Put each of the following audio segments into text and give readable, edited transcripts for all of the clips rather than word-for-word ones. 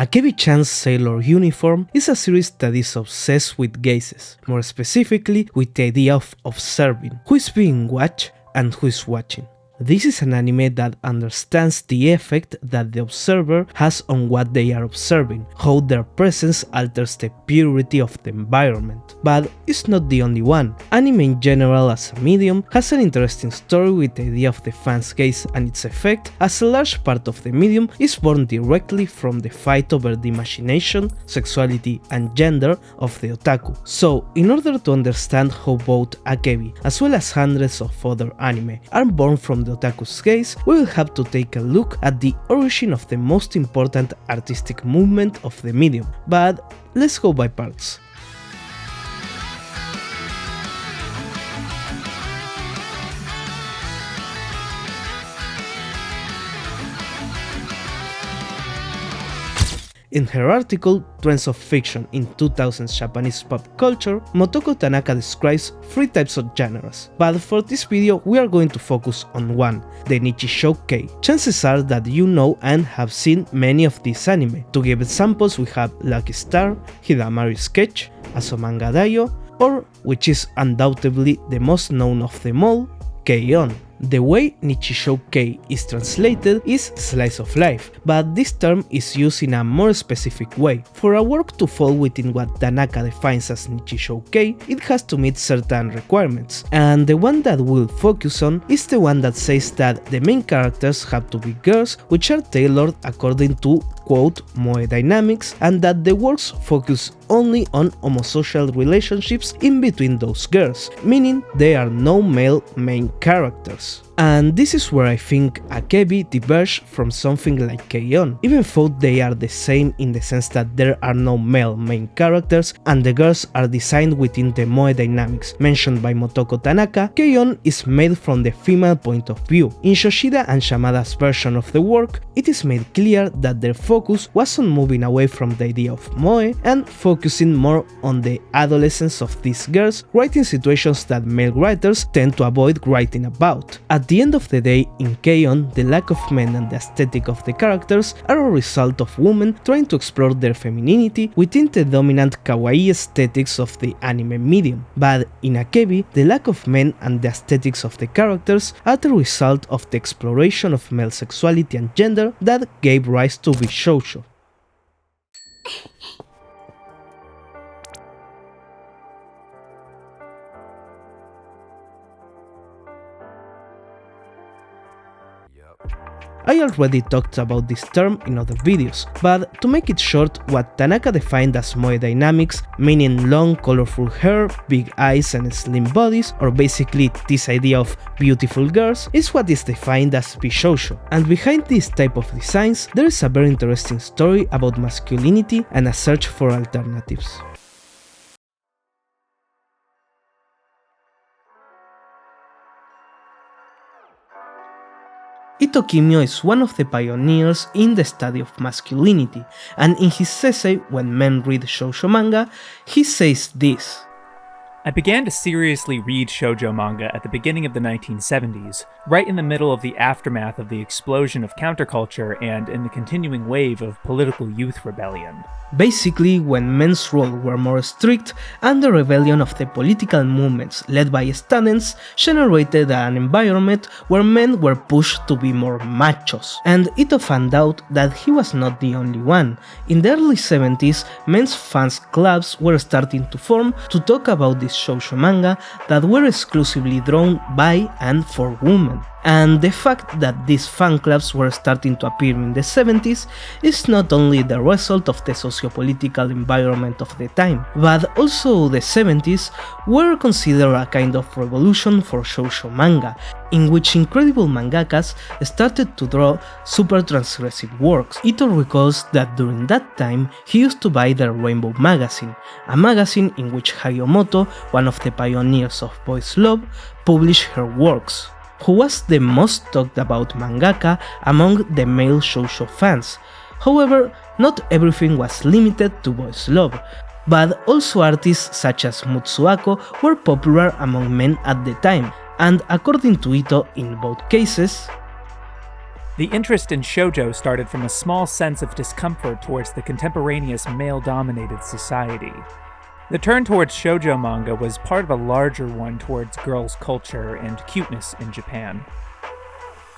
Akebi-chan's Sailor Uniform is a series that is obsessed with gazes, more specifically with the idea of observing, who is being watched and who is watching. This is an anime that understands the effect that the observer has on what they are observing, how their presence alters the purity of the environment. But it's not the only one. Anime in general as a medium has an interesting story with the idea of the fan's gaze and its effect, as a large part of the medium is born directly from the fight over the imagination, sexuality and gender of the otaku. So, in order to understand how both Akebi as well as hundreds of other anime are born from the otaku's gaze, we will have to take a look at the origin of the most important artistic movement of the medium, but let's go by parts. In her article, Trends of Fiction in 2000s Japanese Pop Culture, Motoko Tanaka describes 3 types of genres, but for this video we are going to focus on one, the Nichijokei. Chances are that you know and have seen many of these anime. To give examples, we have Lucky Star, Hidamari Sketch, Asomanga Daio, or, which is undoubtedly the most known of them all, Kei-on. The way Nichijokei is translated is slice of life, but this term is used in a more specific way. For a work to fall within what Tanaka defines as Nichijokei, it has to meet certain requirements, and the one that we'll focus on is the one that says that the main characters have to be girls which are tailored according to quote moe dynamics, and that the works focus only on homosocial relationships in between those girls, meaning there are no male main characters. And this is where I think Akebi diverged from something like Kei-on, even though they are the same in the sense that there are no male main characters and the girls are designed within the moe dynamics mentioned by Motoko Tanaka. Kei-on is made from the female point of view. In Yoshida and Shamada's version of the work, it is made clear that their focus was on moving away from the idea of moe and focusing more on the adolescence of these girls, writing situations that male writers tend to avoid writing about. At the end of the day, in Kei-on, the lack of men and the aesthetic of the characters are a result of women trying to explore their femininity within the dominant kawaii aesthetics of the anime medium. But in Akebi, the lack of men and the aesthetics of the characters are the result of the exploration of male sexuality and gender that gave rise to Bishoujo. I already talked about this term in other videos, but to make it short, what Tanaka defined as moe dynamics, meaning long colorful hair, big eyes and slim bodies, or basically this idea of beautiful girls, is what is defined as Bishoujo. And behind this type of designs, there is a very interesting story about masculinity and a search for alternatives. Ito Kimio is one of the pioneers in the study of masculinity, and in his essay When Men Read Shoujo Manga, he says this: I began to seriously read shoujo manga at the beginning of the 1970s, right in the middle of the aftermath of the explosion of counterculture and in the continuing wave of political youth rebellion. Basically, when men's roles were more strict and the rebellion of the political movements led by students generated an environment where men were pushed to be more machos. And Ito found out that he was not the only one. In the early 70s, men's fans clubs were starting to form to talk about these shoujo manga that were exclusively drawn by and for women. And the fact that these fan clubs were starting to appear in the 70s is not only the result of the socio-political environment of the time, but also the 70s were considered a kind of revolution for shoujo manga, in which incredible mangakas started to draw super transgressive works. Ito recalls that during that time he used to buy the Rainbow magazine, a magazine in which Hayamoto, one of the pioneers of boys' love, published her works, who was the most talked about mangaka among the male shoujo fans. However, not everything was limited to boys' love, but also artists such as Mutsuako were popular among men at the time, and according to Ito, in both cases, The interest in shoujo started from a small sense of discomfort towards the contemporaneous male-dominated society. The turn towards shoujo manga was part of a larger one towards girls' culture and cuteness in Japan.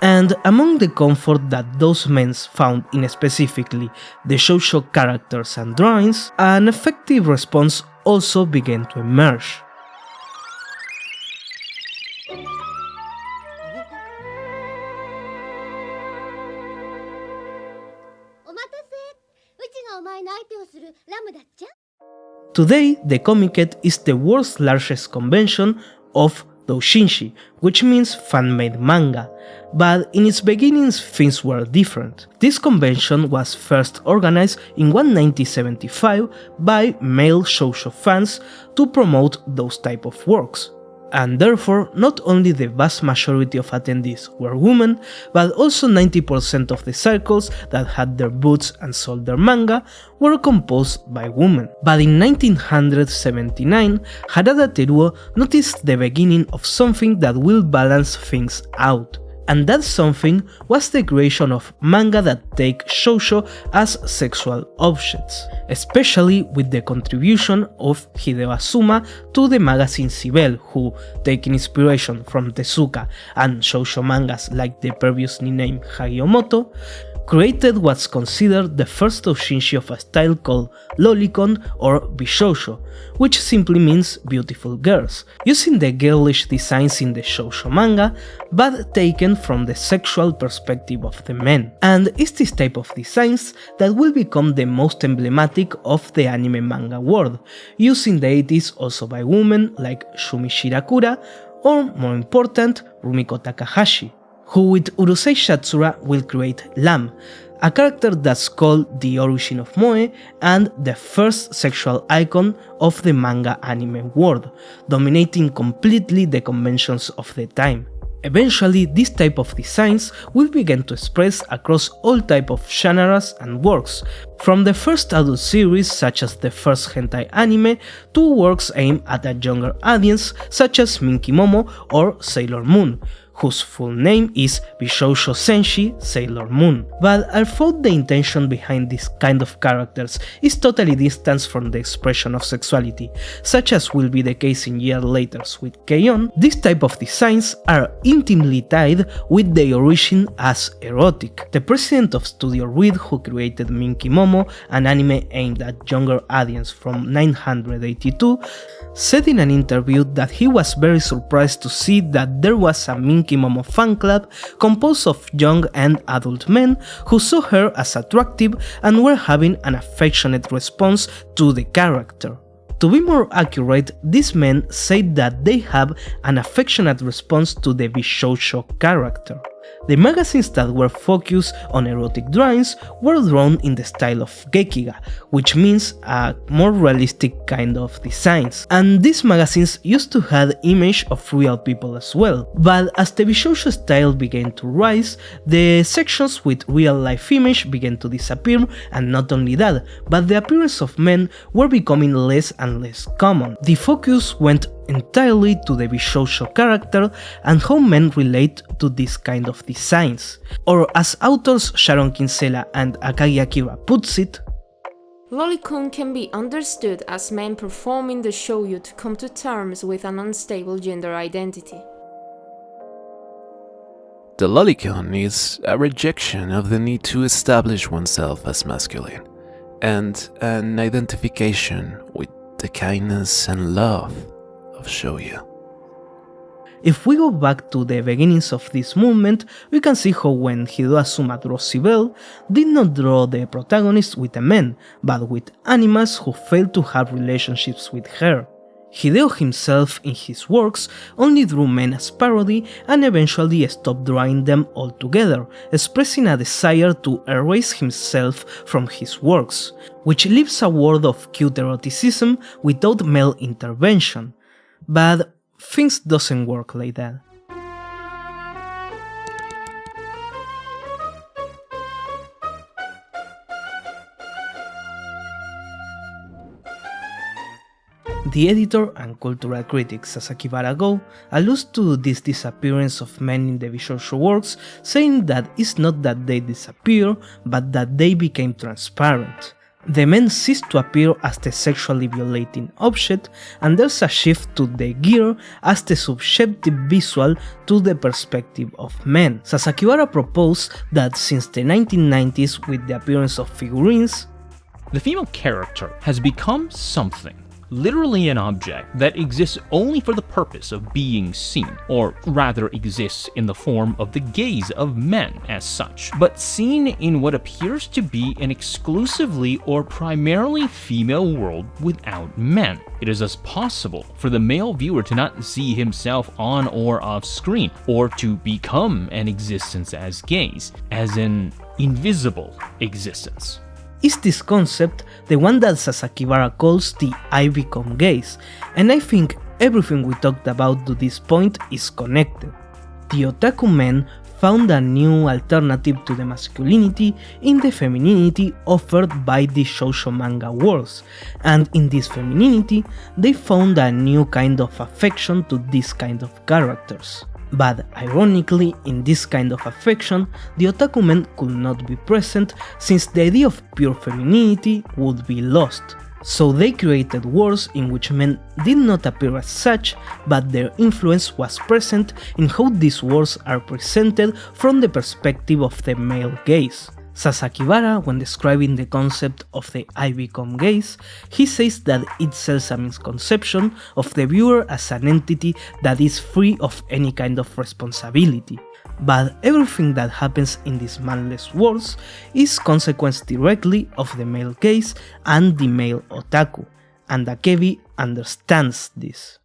And among the comfort that those men found in specifically the shoujo characters and drawings, an effective response also began to emerge. Today, the Comiket is the world's largest convention of doujinshi, which means fan-made manga, but in its beginnings things were different. This convention was first organized in 1975 by male shoujo fans to promote those type of works. And therefore, not only the vast majority of attendees were women, but also 90% of the circles that had their booths and sold their manga were composed by women. But in 1979, Harada Teruo noticed the beginning of something that will balance things out. And that something was the creation of manga that take shoujo as sexual objects, especially with the contribution of Hideo Azuma to the magazine Sibel, who, taking inspiration from Tezuka and shoujo mangas like the previously named Hagiomoto, created what's considered the first doujinshi of a style called lolicon or Bishoujo, which simply means beautiful girls, using the girlish designs in the shoujo manga, but taken from the sexual perspective of the men. And it's this type of designs that will become the most emblematic of the anime manga world, used in the 80s also by women like Shumi Shirakura, or more important, Rumiko Takahashi, who with Urusei Shatsura will create Lam, a character that's called the origin of Moe and the first sexual icon of the manga anime world, dominating completely the conventions of the time. Eventually, this type of designs will begin to express across all type of genres and works, from the first adult series such as the first hentai anime to works aimed at a younger audience such as Minky Momo or Sailor Moon, whose full name is Bishoujo Senshi Sailor Moon. But although the intention behind this kind of characters is totally distant from the expression of sexuality, such as will be the case in years later with Keion, these type of designs are intimately tied with their origin as erotic. The president of Studio Reed, who created Minky Momo, an anime aimed at younger audience from 982, said in an interview that he was very surprised to see that there was a Minky Momo fan club composed of young and adult men who saw her as attractive and were having an affectionate response to the character. To be more accurate, these men said that they have an affectionate response to the Bishoujo character. The magazines that were focused on erotic drawings were drawn in the style of Gekiga, which means a more realistic kind of designs, and these magazines used to have images of real people as well. But as the Bishoujo style began to rise, the sections with real life image began to disappear, and not only that, but the appearance of men were becoming less and less common. The focus went entirely to the Bishoujo character and how men relate to this kind of designs. Or as authors Sharon Kinsella and Akagi Akira puts it, Lolicon can be understood as men performing the shoujo to come to terms with an unstable gender identity. The lolicon is a rejection of the need to establish oneself as masculine, and an identification with the kindness and love of shoujo. If we go back to the beginnings of this movement, we can see how when Hideo Azuma drew Sibel, did not draw the protagonist with a man, but with animals who failed to have relationships with her. Hideo himself in his works only drew men as parody and eventually stopped drawing them altogether, expressing a desire to erase himself from his works, which leaves a world of cute eroticism without male intervention. But things doesn't work like that. The editor and cultural critic Sasakibara Go alludes to this disappearance of men in the Bishoujo works, saying that it's not that they disappear, but that they became transparent. The men cease to appear as the sexually violating object, and there's a shift to the gear as the subjective visual to the perspective of men. Sasakibara proposed that since the 1990s, with the appearance of figurines, the female character has become something, literally an object, that exists only for the purpose of being seen, or rather exists in the form of the gaze of men as such, but seen in what appears to be an exclusively or primarily female world without men. It is thus possible for the male viewer to not see himself on or off screen, or to become an existence as gaze, as an invisible existence. Is this concept the one that Sasakibara calls the I become gaze, and I think everything we talked about to this point is connected. The otaku men found a new alternative to the masculinity in the femininity offered by the shoujo manga worlds, and in this femininity they found a new kind of affection to this kind of characters. But ironically, in this kind of affection, the otaku men could not be present since the idea of pure femininity would be lost. So they created worlds in which men did not appear as such, but their influence was present in how these worlds are presented from the perspective of the male gaze. Sasakibara, when describing the concept of the I become gaze, he says that it sells a misconception of the viewer as an entity that is free of any kind of responsibility. But everything that happens in these manless worlds is consequence directly of the male gaze and the male otaku, and Akebi understands this.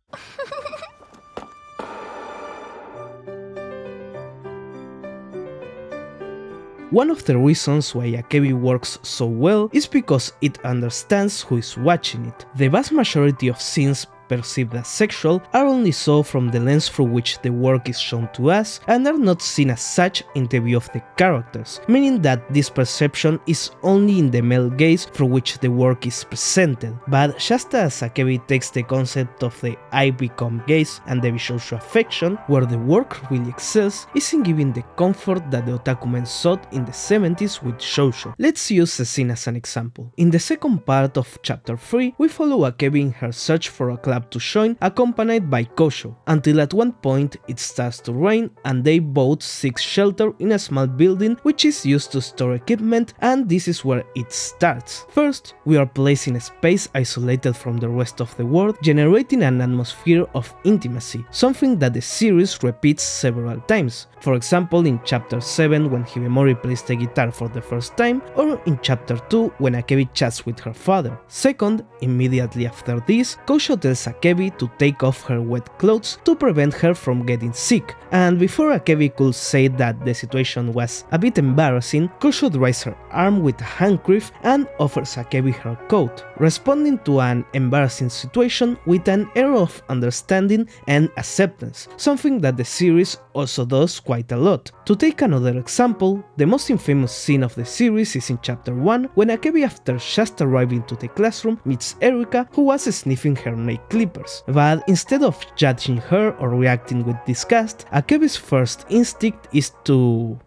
One of the reasons why Akebi works so well is because it understands who is watching it. The vast majority of scenes perceived as sexual are only saw from the lens through which the work is shown to us and are not seen as such in the view of the characters, meaning that this perception is only in the male gaze through which the work is presented. But just as Akebi takes the concept of the I become gaze and the Bishoujo Affection, where the work really excels is in giving the comfort that the otaku men sought in the 70s with shoujo. Let's use a scene as an example. In the second part of chapter 3, we follow Akebi in her search for a club to join, accompanied by Kosho, until at one point it starts to rain and they both seek shelter in a small building which is used to store equipment, and this is where it starts. First, we are placed in a space isolated from the rest of the world, generating an atmosphere of intimacy, something that the series repeats several times. For example, in chapter 7 when Hibemori plays the guitar for the first time, or in chapter 2 when Akebi chats with her father. Second, immediately after this, Kosho tells Akebi to take off her wet clothes to prevent her from getting sick, and before Akebi could say that the situation was a bit embarrassing, Kosho dries her arm with a handkerchief and offers Akebi her coat, responding to an embarrassing situation with an air of understanding and acceptance, something that the series also does quite a lot. To take another example, the most infamous scene of the series is in chapter 1 when Akebi, after just arriving to the classroom, meets Erika, who was sniffing her nail clippers. But instead of judging her or reacting with disgust, Akebi's first instinct is to...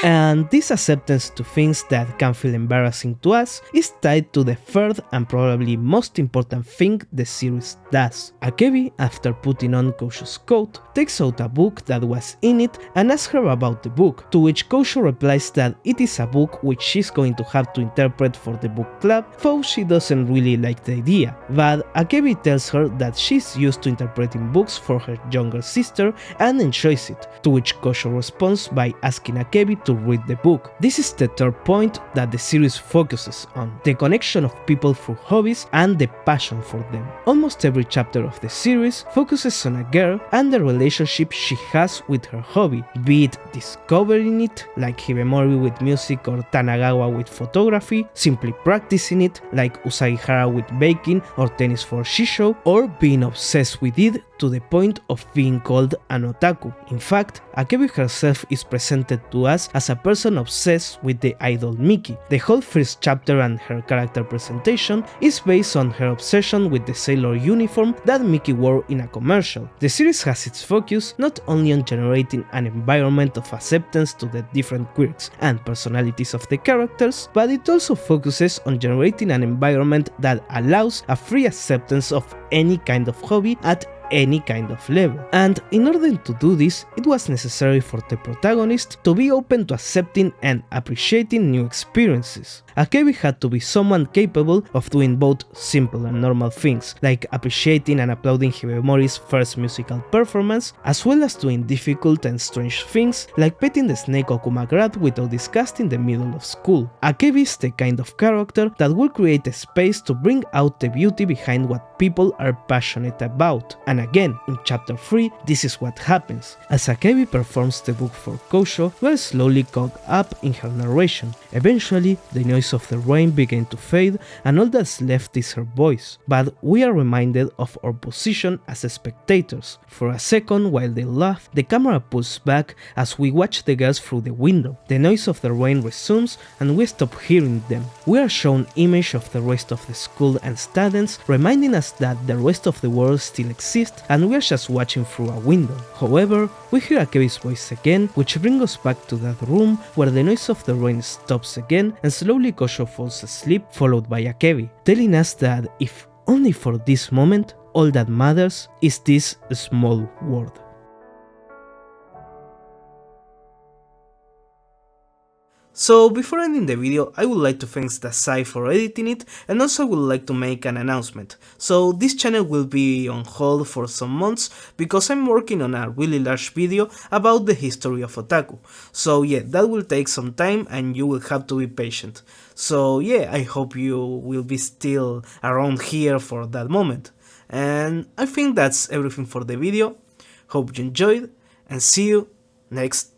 And this acceptance to things that can feel embarrassing to us is tied to the third and probably most important thing the series does. Akebi, after putting on Kosho's coat, takes out a book that was in it and asks her about the book, to which Kosho replies that it is a book which she's going to have to interpret for the book club, though she doesn't really like the idea. But Akebi tells her that she's used to interpreting books for her younger sister and enjoys it, to which Kosho responds by asking Akebi to read the book. This is the third point that the series focuses on, the connection of people through hobbies and the passion for them. Almost every chapter of the series focuses on a girl and the relationship she has with her hobby, be it discovering it, like Hibemori with music or Tanagawa with photography, simply practicing it, like Usagihara with baking or tennis for Shisho, or being obsessed with it to the point of being called an otaku. In fact, Akebi herself is presented presented to us as a person obsessed with the idol Miki. The whole first chapter and her character presentation is based on her obsession with the sailor uniform that Miki wore in a commercial. The series has its focus not only on generating an environment of acceptance to the different quirks and personalities of the characters, but it also focuses on generating an environment that allows a free acceptance of any kind of hobby at any kind of level. And in order to do this, it was necessary for the protagonist to be open to accepting and appreciating new experiences. Akebi had to be someone capable of doing both simple and normal things, like appreciating and applauding Hibemori's first musical performance, as well as doing difficult and strange things, like petting the snake Okuma Grad without disgusting the middle of school. Akebi is the kind of character that will create a space to bring out the beauty behind what people are passionate about. And again, in chapter 3, this is what happens. As Akebi performs the book for Shoujo, we are slowly caught up in her narration. Eventually, the noise of the rain began to fade and all that's left is her voice, but we are reminded of our position as spectators. For a second, while they laugh, the camera pulls back as we watch the girls through the window. The noise of the rain resumes and we stop hearing them. We are shown images of the rest of the school and students, reminding us that the rest of the world still exists and we are just watching through a window. However, we hear Akebi's voice again, which brings us back to that room where the noise of the rain stops again and slowly Shoujo falls asleep, followed by Akebi, telling us that if only for this moment, all that matters is this small world. So before ending the video, I would like to thank Dasai for editing it, and also I would like to make an announcement. So this channel will be on hold for some months because I'm working on a really large video about the history of otaku. So yeah, that will take some time and you will have to be patient. So yeah, I hope you will be still around here for that moment. And I think that's everything for the video. Hope you enjoyed and see you next